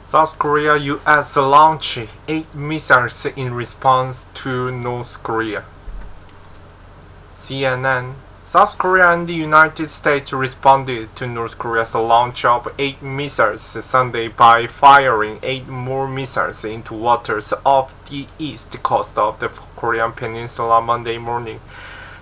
South Korea US launched 8 missiles in response to North Korea. CNN. South Korea and the United States responded to North Korea's launch of 8 missiles Sunday by firing 8 more missiles into waters off the east coast of the Korean peninsula Monday morning.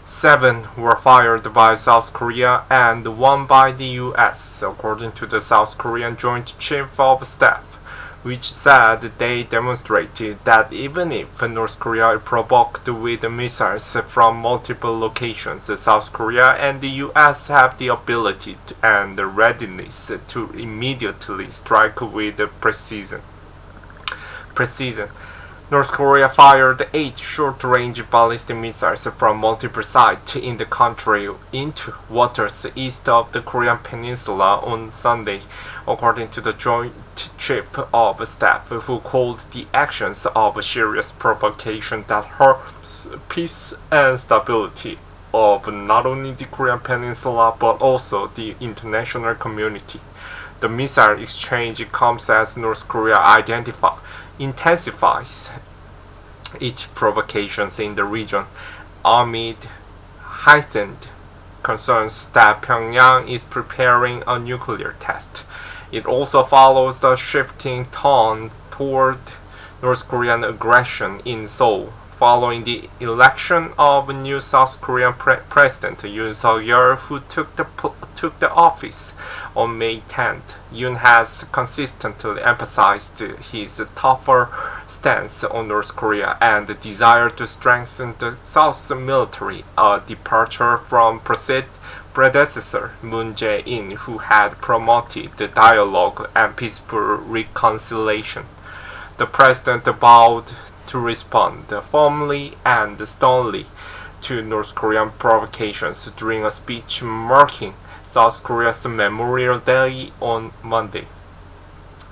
7 were fired by South Korea and 1 by the US, according to the South Korean Joint Chief of Staff, which said they demonstrated that even if North Korea provoked with missiles from multiple locations, South Korea and the US have the ability and readiness to immediately strike with precision. North Korea fired 8 short-range ballistic missiles from multiple sites in the country into waters east of the Korean peninsula on Sunday, according to the Joint Chief of Staff, who called the actions of serious provocation that hurts peace and stability of not only the Korean peninsula but also the international community. The missile exchange comes as North Korea intensifies its provocations in the region amid heightened concerns that Pyongyang is preparing a nuclear test. It also follows the shifting tone toward North Korean aggression in Seoul following the election of new South Korean President Yoon Suk-yeol, who took the office on May 10th. Yoon has consistently emphasized his tougher stance on North Korea and the desire to strengthen the South's military, a departure from predecessor Moon Jae-in, who had promoted the dialogue and peaceful reconciliation. The president vowed to respond firmly and sternly to North Korean provocations during a speech marking South Korea's Memorial Day on Monday.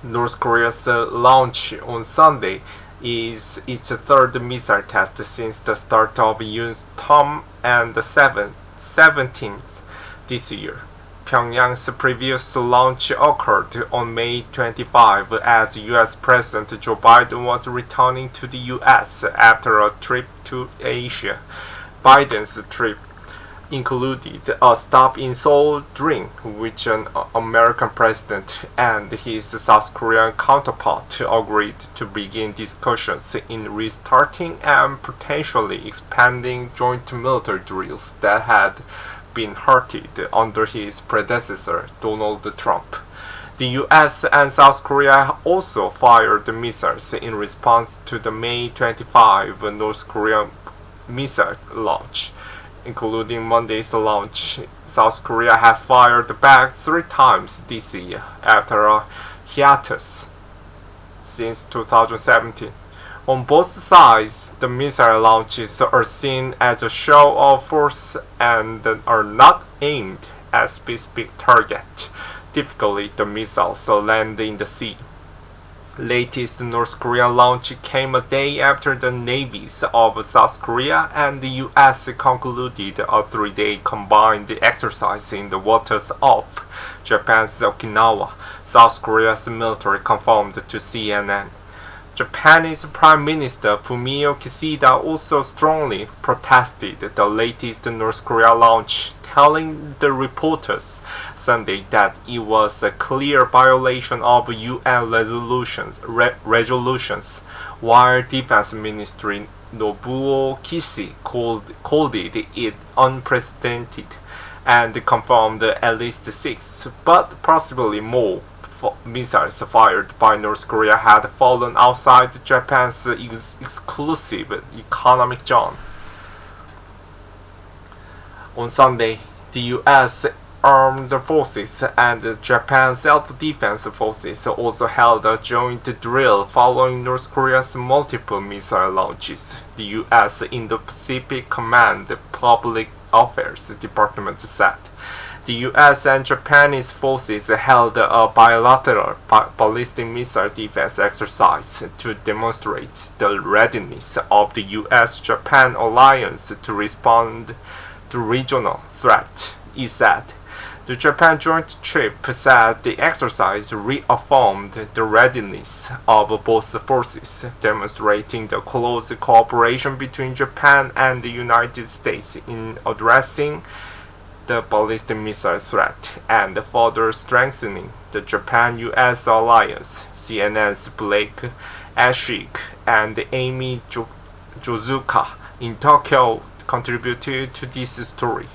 North Korea's launch on Sunday is its third missile test since the start of Yoon's term and the 17th this year. Pyongyang's previous launch occurred on May 25 as US President Joe Biden was returning to the US after a trip to Asia. Biden's trip included a stop in Seoul during which an American president and his South Korean counterpart agreed to begin discussions in restarting and potentially expanding joint military drills that had been halted under his predecessor, Donald Trump. The US and South Korea also fired missiles in response to the May 25 North Korean missile launch. Including Monday's launch, South Korea has fired back 3 times this year after a hiatus since 2017. On both sides, the missile launches are seen as a show of force and are not aimed at specific target. Typically, the missiles land in the sea. Latest North Korean launch came a day after the navies of South Korea and the US concluded a 3-day combined exercise in the waters off Japan's Okinawa, South Korea's military confirmed to CNN. Japanese Prime Minister Fumio Kishida also strongly protested the latest North Korea launch, telling the reporters Sunday that it was a clear violation of UN resolutions, while Defense Minister Nobuo Kishi called it unprecedented and confirmed at least 6, but possibly more, missiles fired by North Korea had fallen outside Japan's exclusive economic zone. On Sunday, the US Armed Forces and Japan Self-Defense Forces also held a joint drill following North Korea's multiple missile launches, the US Indo-Pacific Command Public Affairs Department said. The US and Japanese forces held a bilateral ballistic missile defense exercise to demonstrate the readiness of the US-Japan alliance to respond to regional threat, it said. The Japan Joint Trip said the exercise reaffirmed the readiness of both forces, demonstrating the close cooperation between Japan and the United States in addressing the ballistic missile threat and further strengthening the Japan-US alliance. CNN's Blake Ashik and Amy Jozuka in Tokyo contributed to this story.